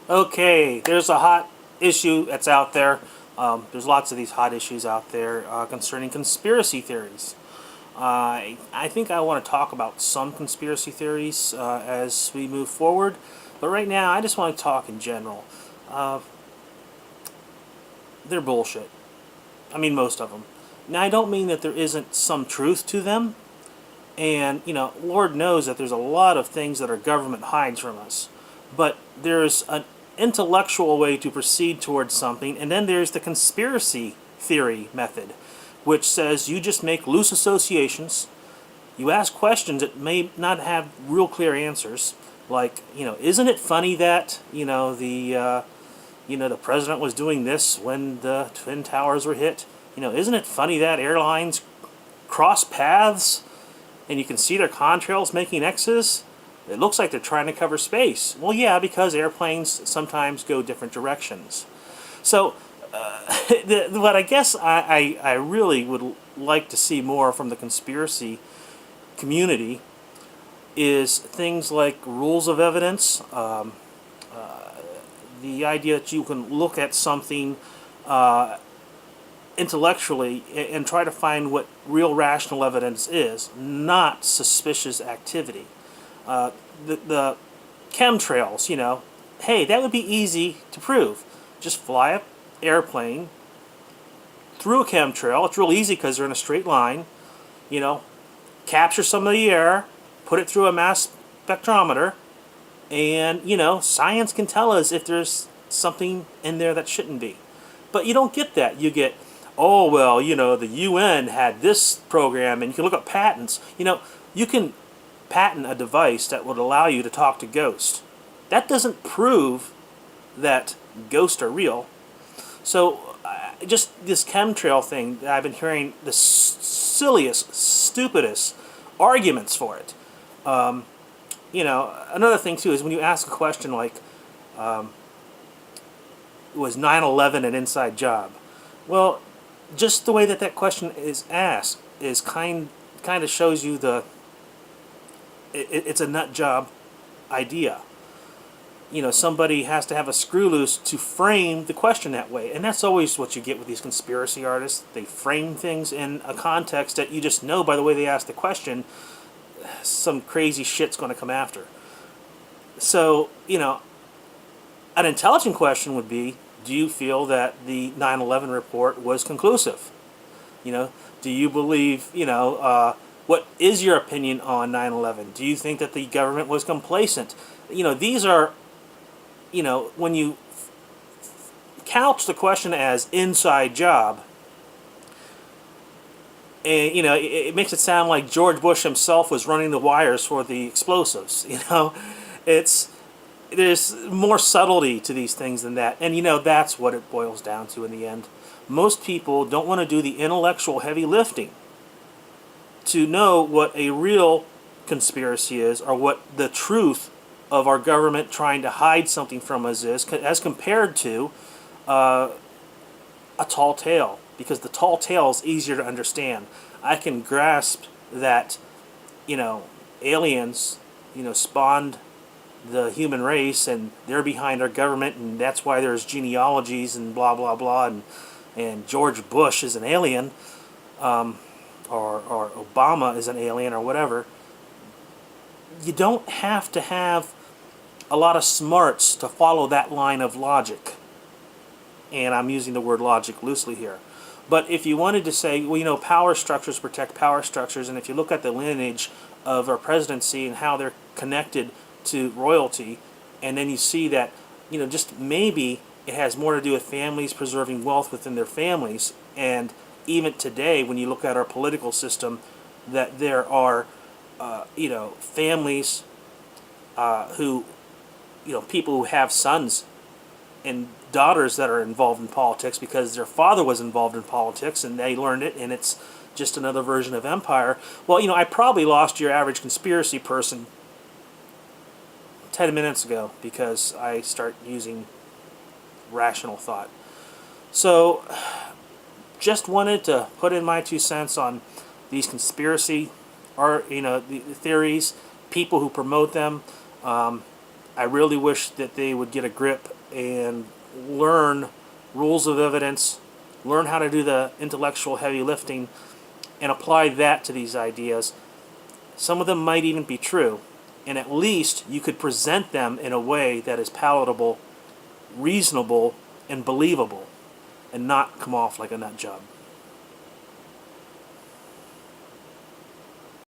Okay, there's a hot issue that's out there. There's lots of these hot issues out there concerning conspiracy theories. I think I want to talk about some conspiracy theories as we move forward, but right now I just want to talk in general. Uh, they're bullshit. I mean, most of them. Now, I don't mean that there isn't some truth to them, and, Lord knows that there's a lot of things that our government hides from us. But there's an intellectual way to proceed towards something, and then there's the conspiracy theory method, which says you just make loose associations, you ask questions that may not have real clear answers, like, isn't it funny that, the president was doing this when the Twin Towers were hit? Isn't it funny that airlines cross paths and you can see their contrails making X's? It looks like they're trying to cover space. Well, yeah, because airplanes sometimes go different directions. So, what I guess I really would like to see more from the conspiracy community is things like rules of evidence, the idea that you can look at something intellectually and try to find what real rational evidence is, not suspicious activity. The chemtrails, hey, that would be easy to prove. Just fly an airplane through a chemtrail. It's real easy because they're in a straight line. Capture some of the air, put it through a mass spectrometer, and, science can tell us if there's something in there that shouldn't be. But you don't get that. You get, oh, well, the UN had this program, and you can look up patents. You can patent a device that would allow you to talk to ghosts. That doesn't prove that ghosts are real. So, just this chemtrail thing, I've been hearing the silliest, stupidest arguments for it. Another thing, too, is when you ask a question like, was 9/11 an inside job? Well, just the way that question is asked is kind of shows you it's a nut job idea. Somebody has to have a screw loose to frame the question that way, and that's always what you get with these conspiracy artists. They frame things in a context that you just know by the way they ask the question, some crazy shit's going to come after. So, an intelligent question would be, do you feel that the 9/11 report was conclusive? Do you believe, what is your opinion on 9/11? Do you think that the government was complacent? These are, when you couch the question as inside job, and, it makes it sound like George Bush himself was running the wires for the explosives. It's there's more subtlety to these things than that, and that's what it boils down to in the end. Most people don't want to do the intellectual heavy lifting to know what a real conspiracy is, or what the truth of our government trying to hide something from us is, as compared to a tall tale. Because the tall tale is easier to understand. I can grasp that, aliens, spawned the human race, and they're behind our government, and that's why there's genealogies and blah blah blah, and George Bush is an alien, or Obama is an alien, or whatever. You don't have to have a lot of smarts to follow that line of logic. And I'm using the word logic loosely here. But if you wanted to say, well, power structures protect power structures, and if you look at the lineage of our presidency and how they're connected to royalty, and then you see that, just maybe it has more to do with families preserving wealth within their families, and even today, when you look at our political system, that there are, families who, people who have sons and daughters that are involved in politics because their father was involved in politics and they learned it, and it's just another version of empire. Well, I probably lost your average conspiracy person 10 minutes ago because I start using rational thought. So, just wanted to put in my 2 cents on these conspiracy, or the theories, people who promote them. I really wish that they would get a grip and learn rules of evidence, learn how to do the intellectual heavy lifting, and apply that to these ideas. Some of them might even be true, and at least you could present them in a way that is palatable, reasonable, and believable, and not come off like a nut job.